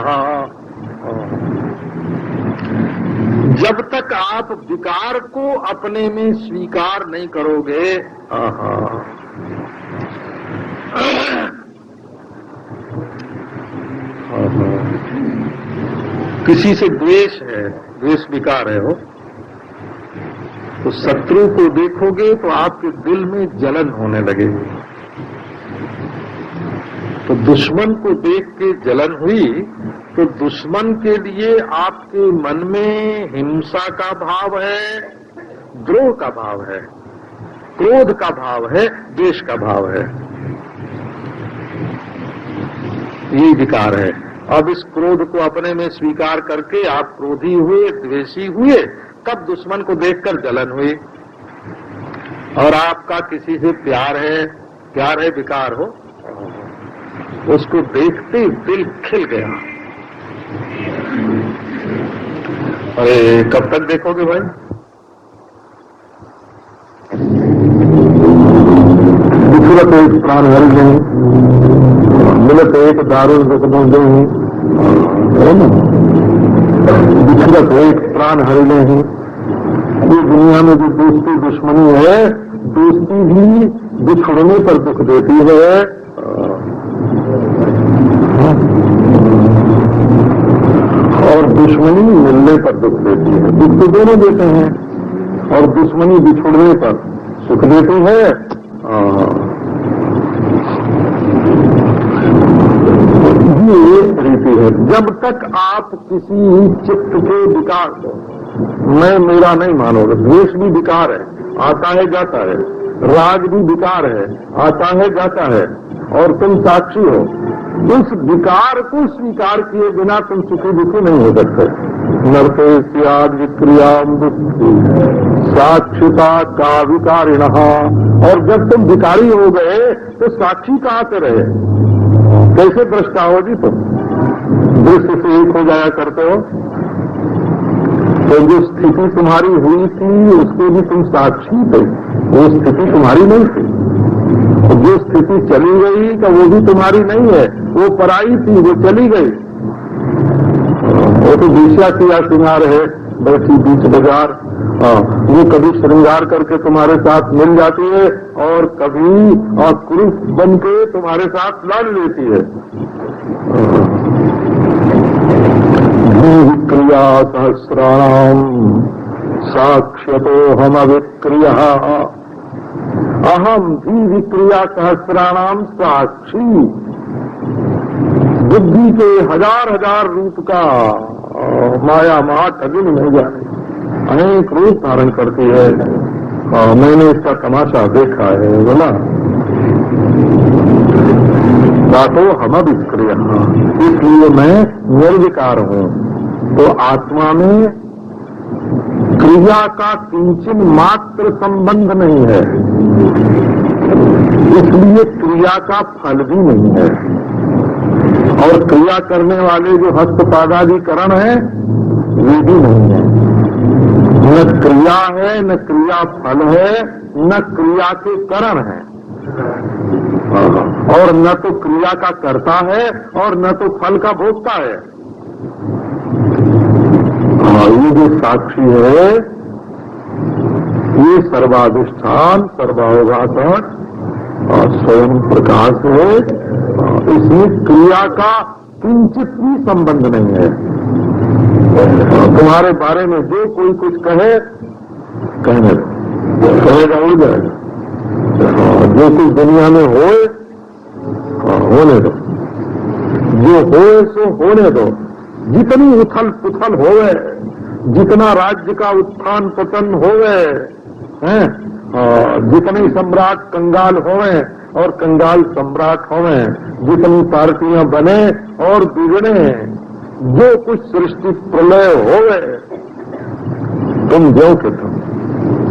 जब तक आप विकार को अपने में स्वीकार नहीं करोगे, किसी से द्वेष है, द्वेष विकार है हो, तो शत्रु को देखोगे तो आपके दिल में जलन होने लगेगी। तो दुश्मन को देख के जलन हुई तो दुश्मन के लिए आपके मन में हिंसा का भाव है, द्रोह का भाव है, क्रोध का भाव है, द्वेष का भाव है। ये विकार है। अब इस क्रोध को अपने में स्वीकार करके आप क्रोधी हुए, द्वेषी हुए, कब दुश्मन को देखकर जलन हुई। और आपका किसी से प्यार है विकार हो, उसको देखते ही दिल खिल गया। अरे कब तक देखोगे भाई? विचुरत एक प्राण हर नहीं, मिलत एक दारुण नहीं, विचुरत एक प्राण हर नहीं। ये दुनिया में जो दोस्ती दुश्मनी है, दोस्ती भी बिछुड़ने पर दुख देती है, और दुश्मनी मिलने पर दुख देती है। दुख तो दोनों देते हैं, और दुश्मनी बिछुड़ने पर सुख देती है। ये रीति है। जब तक आप किसी चित्त के विकार को मैं मेरा नहीं मानोगे, द्वेष भी विकार है, आता है जाता है, राग भी विकार है, आता है जाता है, और तुम साक्षी हो, उस विकार को स्वीकार किए बिना तुम सुखी दुखी नहीं हो सकते। नरते स्याद विक्रियाम दुखी साक्षिता का विकारिण। और जब तुम विकारी हो गए तो साक्षी कहाँ से रहे? कैसे दृष्टा हो जी तुम? दृश्य से एक हो जाया करते हो। तो जो स्थिति तुम्हारी हुई थी उसके भी तुम साक्षी थे, वो स्थिति तुम्हारी नहीं थी। जो स्थिति चली गई तो वो भी तुम्हारी नहीं है, वो पराई थी, वो चली गई। वो तो वेश्या किया श्रृंगार है, बैठी बीच बाजार, वो कभी श्रृंगार करके तुम्हारे साथ मिल जाती है और कभी कुरूप बन के तुम्हारे साथ लड़ लेती है। विक्रिया सहस्राणाम साक्ष्यतो हम अविक्रिया, अहम भी विक्रिया सहस्राणाम साक्षी। बुद्धि के हजार हजार रूप का माया माट अगिन नहीं जाए, अनेक रूप धारण करती है। मैंने इसका तमाशा देखा है, बोला तो हम विक्रिया, इसलिए मैं निर्विकार हूँ। तो आत्मा में क्रिया का किंचन मात्र संबंध नहीं है, इसलिए क्रिया का फल भी नहीं है। और क्रिया करने वाले जो हस्तपादादि करण है वे भी नहीं है। न क्रिया है, न क्रिया फल है, न क्रिया के करण है, और न तो क्रिया का कर्ता है और न तो फल का भोगता है। ये जो साक्षी है ये सर्वाधिष्ठान सर्वावघातक स्वयं प्रकाश है, इसमें क्रिया का किंचित भी संबंध नहीं है। तुम्हारे बारे में जो कोई कुछ कहे, कहने दो, कहेगा उड़ जाएगा। जो कुछ दुनिया में होए होने दो, जो होए सो होने दो। जितनी उथल पुथल होवे, जितना राज्य का उत्थान पतन होवे, जितने सम्राट कंगाल होवे और कंगाल सम्राट होवे, जितनी पार्टियां बने और बिगड़े, जो कुछ सृष्टि प्रलय होवे, तुम जो के तुम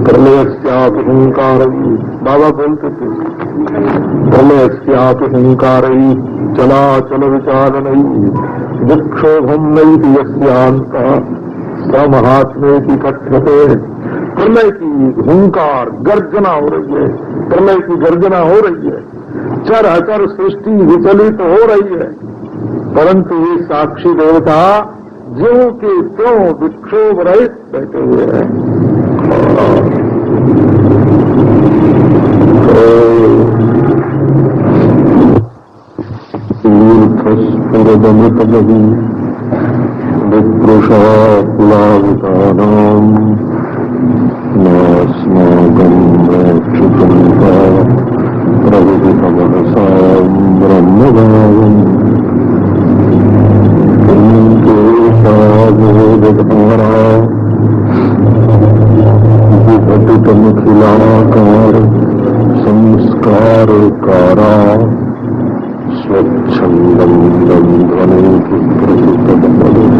प्रलयस्यापि हुंकारई, बाबा बोलते थे, प्रलयस्यापि हुंकारई चला चल विचारणई विक्षोभम नहीं यस्यांता समहात्मे की कथ्यते। प्रलय की हुंकार गर्जना हो रही है, प्रलय की गर्जना हो रही है, चर अचर सृष्टि विचलित हो रही है, परंतु ये साक्षी देवता ज्यों के त्यों विक्षोभ रहित बैठे हुए हैं। विप्रुषा कुलावितानां नास्माकं मोक्षचिन्ता प्रभृतितमहसां ब्रह्मभावम् किन्तु सा बोधधारा विघटितमखिलाकार संस्कारकारा स्वच्छन्दं ध्वनिति प्रकृतबलं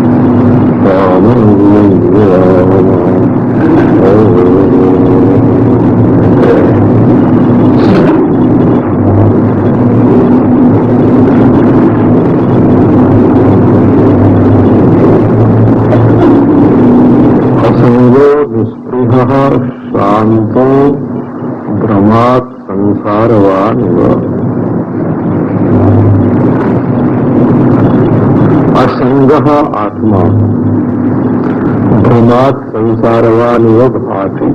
असंगो निस्पृहः शान्तो भ्रमात् संसारवान् इव। असंगः आत्मा भ्रमात् संसारवान् इव भाति।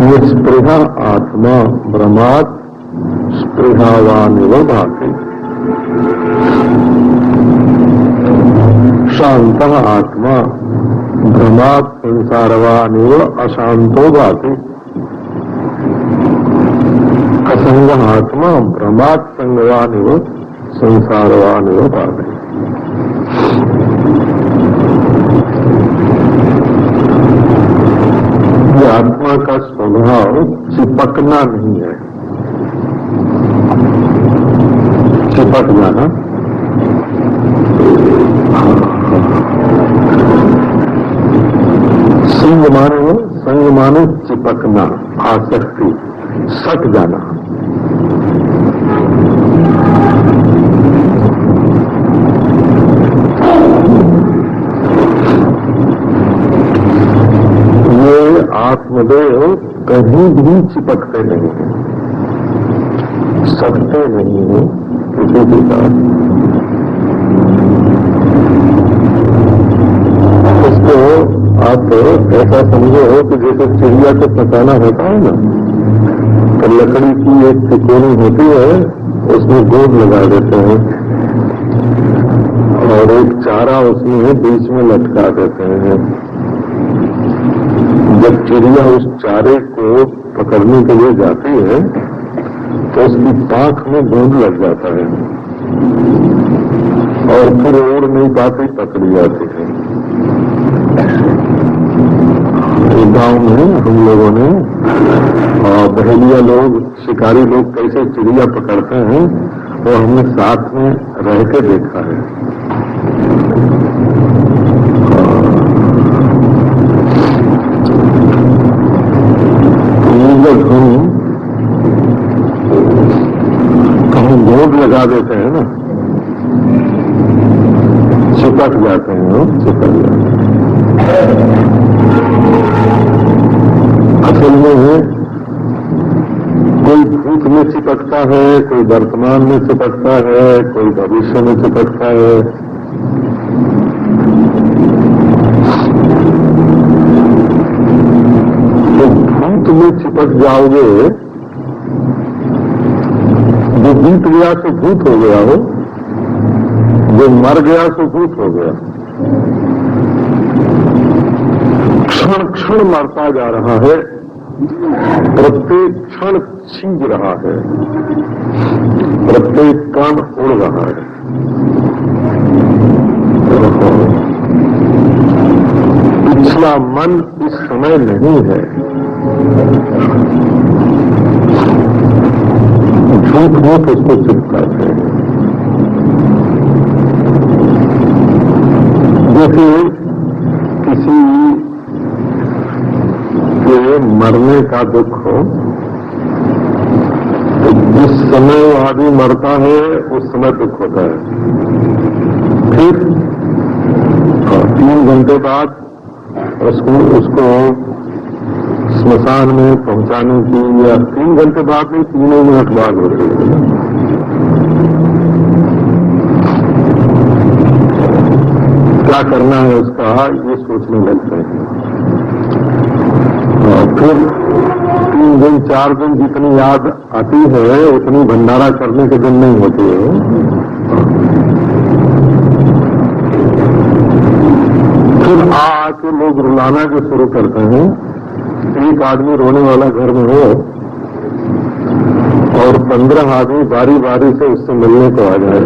निस्पृहः आत्मा भ्रमात् स्पृहावान् इव भाति। शान्तः आत्मा भ्रमात् संसारवान् इव अशान्तो भाति। असंगः आत्मा भ्रमात् संगवान् इव संसारवान् इव भाति। ये आत्मा का स्वभाव चिपकना नहीं है, चिपक जाना। संग माने चिपकना, आसक्ति, सट जाना। ये आत्मदेव कहीं भी चिपकते नहीं हैं, सटते नहीं हैं किसी के साथ। इसको आप ऐसा समझो कि जैसे चिड़िया को फंसाना होता है ना, तो लकड़ी की एक तिकोनी होती है, उसमें गोंद लगा देते हैं और एक चारा उसमें बीच में लटका देते हैं। जब चिड़िया उस चारे को पकड़ने के लिए जाती है तो उसकी पांख में गोंद लग जाता है और फिर उड़ नहीं पाती, पकड़ी जाती है। गांव में हम लोगों ने बहेलिया लोग, शिकारी लोग कैसे चिड़िया पकड़ते हैं वो हमने साथ में रह के देखा है। जब हम कहीं गोंद लगा देते हैं ना, चिपक जाते हैं, चिपक जाते हैं। असल में कोई भूत में चिपकता है, कोई वर्तमान में चिपकता है, कोई भविष्य में चिपकता है। तो भूत में चिपक जाओगे, जो बीत गया सो भूत हो गया हो, जो मर गया सो भूत हो गया। क्षण क्षण मरता जा रहा है, प्रत्येक क्षण छींच रहा है, प्रत्येक कण उड़ रहा है। पिछला मन इस समय नहीं है। झूठ मूठ उसको चिपकाते हैं। जैसे किसी के मरने का दुख हो, तो जिस समय वो आदमी मरता है उस समय दुख होता है। फिर 3 घंटे बाद उसको स्मशान में पहुंचाने की, या 3 घंटे बाद नहीं, 3 मिनट बाद होती है। क्या करना है उसका, ये सोचने लगते हैं। फिर 3 दिन 4 दिन जितनी याद आती है उतनी भंडारा करने के दिन नहीं होती है। फिर फिर आके लोग रुलाना जो शुरू करते हैं। एक आदमी रोने वाला घर में हो और 15 आदमी बारी बारी से उससे मिलने को आ जाए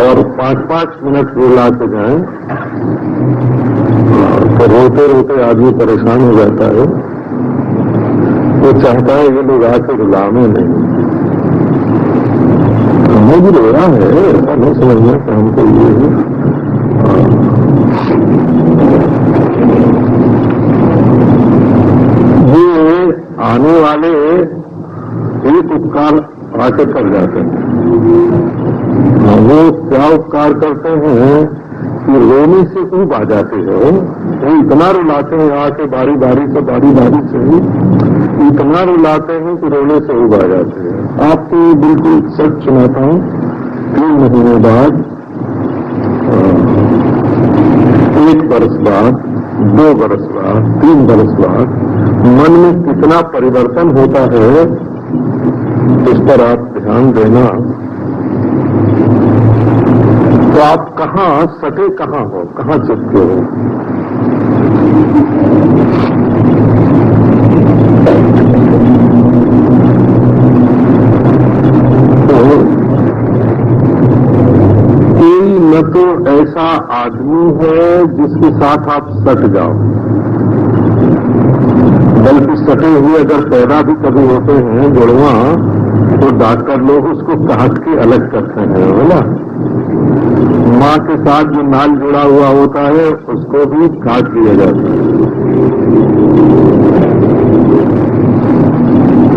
और 5-5 मिनट रुला के जाए, तो रोते रोते आदमी परेशान हो जाता है। वो चाहता है ये लोग आके रुलावे नहीं। हमें भी रोया है, ऐसा नहीं समझना कि हमको ये आने वाले एक उपकार आके कर जाते हैं। वो क्या उपकार करते हैं कि रोने से ऊब आ जाते हो। वो इतना रुलाते हैं आके बारी बारी से इतना रुलाते हैं कि रोने से ऊब आ जाते हैं। आपको बिल्कुल सच सुनाता हूं, 3 महीने बाद, 1 बरस बाद, 2 बरस बाद, 3 बरस बाद मन में कितना परिवर्तन होता है, इस पर आप ध्यान देना। तो आप कहां सटे, कहां हो, कहां चिपके हो। कोई न तो ऐसा आदमी है जिसके साथ आप सट जाओ, बल्कि सटे हुए अगर पैदा भी कभी होते हैं जुड़वा, तो डॉक्टर लोग उसको काट के अलग करते हैं, बोला। मां के साथ जो नाल जुड़ा हुआ होता है उसको भी काट दिया जाता है।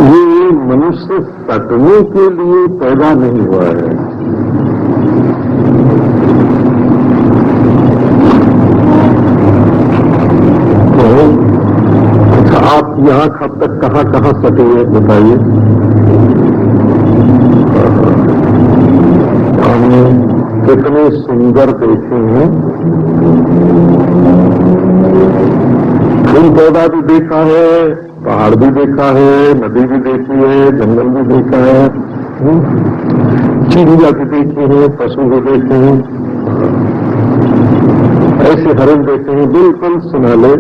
ये मनुष्य सटने के लिए पैदा नहीं हुआ है। तो अच्छा, आप यहाँ कब तक कहाँ सटे हैं बताइए। हमने कितने सुंदर देखे हैं, फूल पौधा भी देखा है, पहाड़ भी देखा है, नदी भी देखी है, जंगल भी देखा है, चिड़िया भी देखी है, पशु भी देखे हैं, ऐसे हरिण देखे हैं, बिल्कुल सुनाले।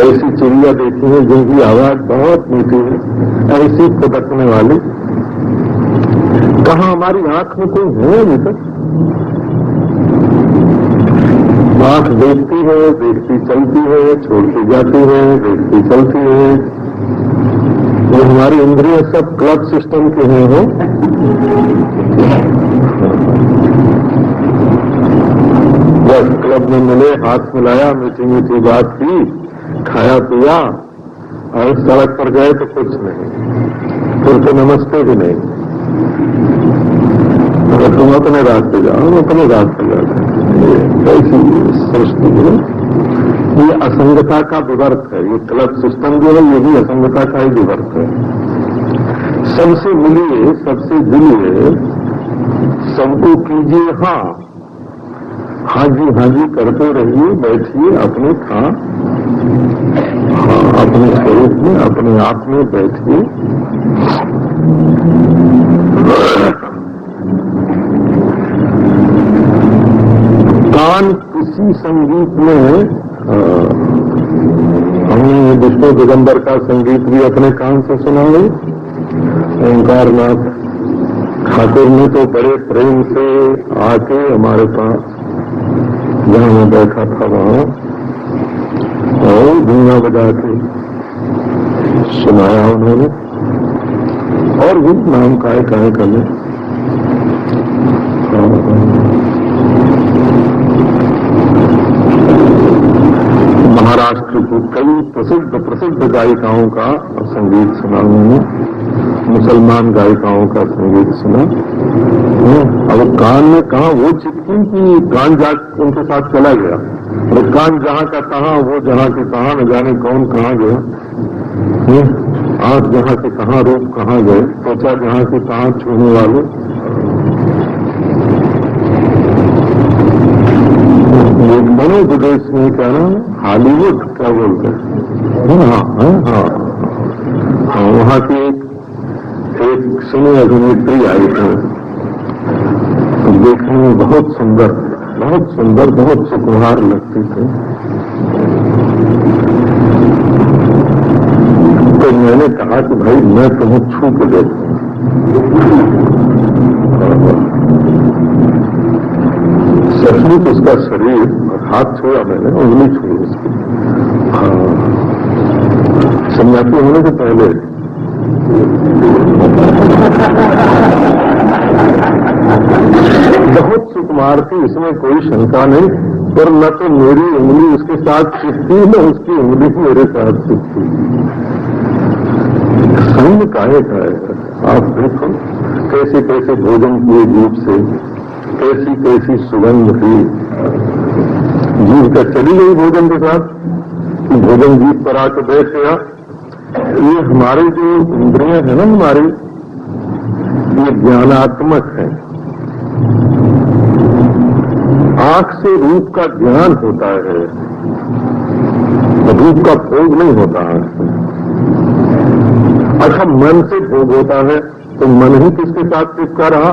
ऐसी चिड़िया देखी है जिनकी आवाज बहुत मीठी है, ऐसी फुदकने वाली। कहाँ हमारी आंख में कोई है अभी तक? आंख देखती है, देखती चलती है, छोड़ती जाती है, देखती चलती है। ये हमारी इंद्रिय सब क्लब सिस्टम के हैं हो। बस क्लब में मिले, हाथ मिलाया, मीठी मीठी बात की, खाया पिया और सड़क पर गए तो कुछ नहीं, फिर तो नमस्ते भी नहीं। अगर तुम अपने रास्ते जाओ, अपने रास्ते जाओ। ऐसी सृष्टि है, ये असंगता का विवर्त है। ये क्लब सिस्टम जो है ये भी असंगता का ही विवर्त है। सबसे मिलिए, सबसे जुलिए, सबको कीजिए हाँ जी करते रहिए, बैठिए अपने अपने स्वरूप में, अपने आप में बैठिए। कान किसी संगीत में, हमने विष्णु दिगंबर का संगीत भी अपने कान से सुना है। ओंकारनाथ ठाकुर ने तो बड़े प्रेम से आके हमारे पास, जहां मैं बैठा था वहां, और धुआं बजा के सुनाया उन्होंने। और भी नाम काहे करने। महाराष्ट्र की कई प्रसिद्ध गायिकाओं का संगीत सुना उन्होंने, मुसलमान गायिकाओं का संगीत सुना। अब कान में कहा वो चिपकी कि कान जा उनके साथ चला गया। और कान जहां का कहा, वो जहां के कहा, न जाने कौन कहां गया। आंख जहां के कहां, रूप कहां गए, त्वचा जहां के कहां छूने वाले। एक बड़े विदेश में क्या नाम, हॉलीवुड क्या बोलते हैं, हाँ, वहां की एक सुनी अभिनेत्री आई थी, देखने में बहुत सुंदर, बहुत सुकुमार लगते थे। तो मैंने कहा कि भाई मैं तुम्हें छू के देखूं। सचमुच उसका शरीर, हाथ छुआ मैंने, उंगली छुई उसकी। सन्यासी होने से पहले बहुत सुकुमार थी, इसमें कोई शंका नहीं। पर न तो मेरी उंगली उसके साथ चिपकी, न उसकी उंगली मेरे साथ चिपकी। संग काहे का है। आप देखो कैसे कैसे भोजन किए जीभ से, कैसी कैसी सुगंध थी। जीभ का चली गई भोजन के साथ, भोजन जीभ पर आकर बैठ गया। ये हमारे जो इंद्रियां है ना हमारी, ये ज्ञानात्मक है। आंख से रूप का ज्ञान होता है, रूप का भोग नहीं होता है। अच्छा, मन से भोग होता है, तो मन ही किसके साथ चिपका रहा।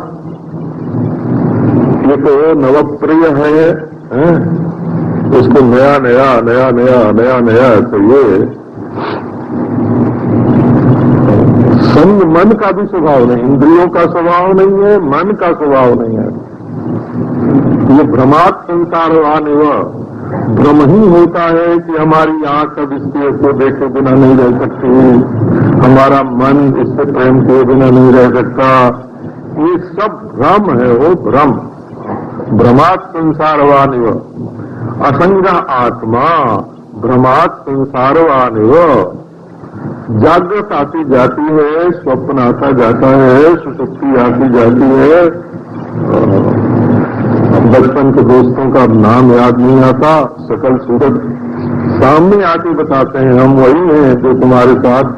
ये तो नवप्रिय है, उसको नया नया नया नया नया नया चाहिए। संग मन का भी स्वभाव नहीं, इंद्रियों का स्वभाव नहीं है, मन का स्वभाव नहीं है। ये भ्रमात् संसारवान एवं, भ्रम ही होता है कि हमारी आंख अब इसके को देखे बिना नहीं रह सकती, हमारा मन इससे प्रेम किए बिना नहीं रह सकता। ये सब भ्रम है, वो भ्रम। भ्रमात् संसारवान एवं, असंग आत्मा भ्रमात् संसारवान एवं। जागृत आती जाती है, स्वप्न आता जाता है, सुषुप्ति आती जाती है। बचपन के दोस्तों का नाम याद नहीं आता, सकल सूरत सामने आके बताते हैं, हम वही हैं जो तुम्हारे साथ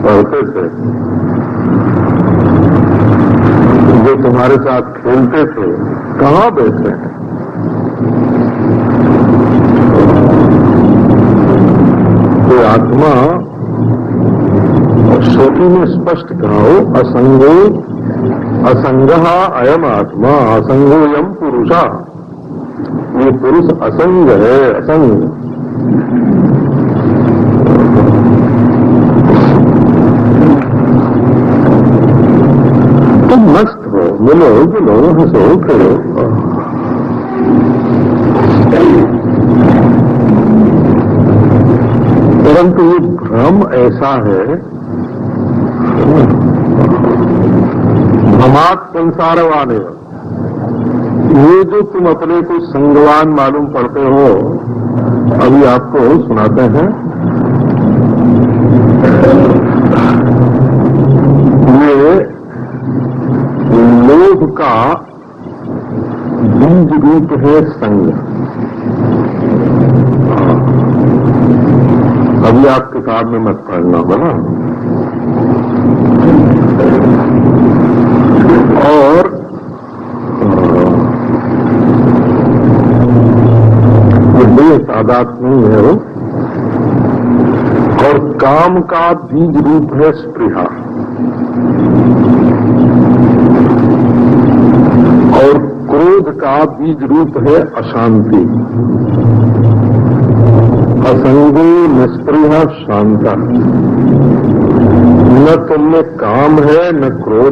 पढ़ते थे, जो तुम्हारे साथ खेलते थे, कहाँ बैठे हैं। तो आत्मा श्रुति में स्पष्ट कहा हो, असंगः अयम आत्मा, असंगोयम पुरुषा। ये पुरुष असंग है, असंग। तुम मस्त हो, मिलो जुलो, हंसो खेलो। परंतु ये भ्रम ऐसा है, भ्रमात् संसारवान। ये जो तुम अपने को संगवान मालूम पड़ते हो, अभी आपको सुनाते हैं। ये लोभ का बीज रूप है संग। अभी आप किताब में मत पढ़ना, बोला। और ये बेसादात नहीं है वो। और काम का बीज रूप है स्पृहा, और क्रोध का बीज रूप है अशांति। असंगो निस्पृहा शांता। न तुमने काम है, न क्रोध